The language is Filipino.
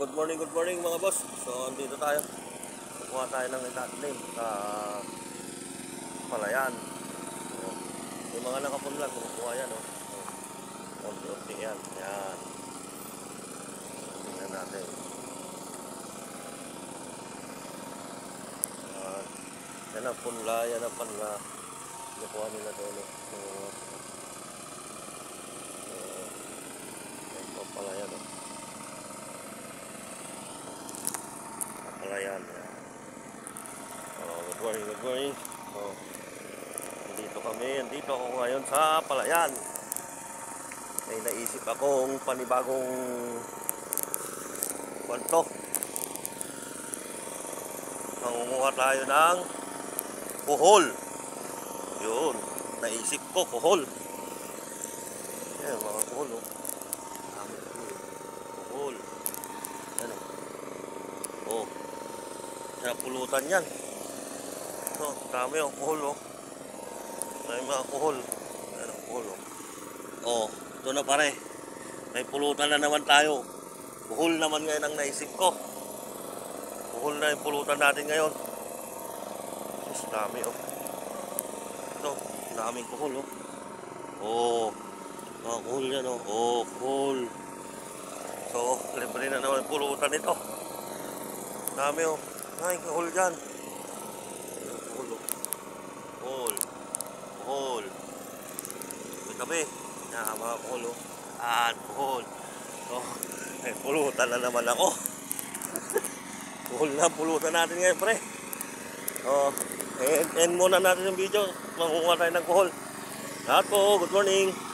Good morning mga boss. So, andito tayo. Kukuha tayo ng itatlim sa palayan. So, yung mga nakapunlan, kukuha yan. Konti-unti yan. Yan. Tingnan natin. Yan ang punla, yan ang panla. Kukuha nila doon. Yan po palayan. Palayan. Good morning. So, andito ako ngayon sa palayan. May naisip akong panibagong kwento. Mangunguha tayo ng kuhol. Yun, naisip ko kuhol. Yan, mga kuhol. Kuhol. Ano? Oh. Kaya pulutan yan. So, dami yung kuhol. May mga kuhol. Ayan, kuhol. Oh, ito na pare. May pulutan na naman tayo. Kuhol naman ngayon ang naisip ko. Kuhol na yung pulutan natin ngayon. Mas dami Ito, daming kuhol Oh, mga kuhol yan Oh, kuhol. So, libre na naman yung pulutan nito. Dami Ay, kuhol dyan. Kuhol. May tabi. Yan, mga kuhol kuhol. So, may pulutan na naman ako. Kuhol na pulutan natin ngayon, pre. End muna natin yung video. Mangunguha tayo ng kuhol. Lahat po, good morning.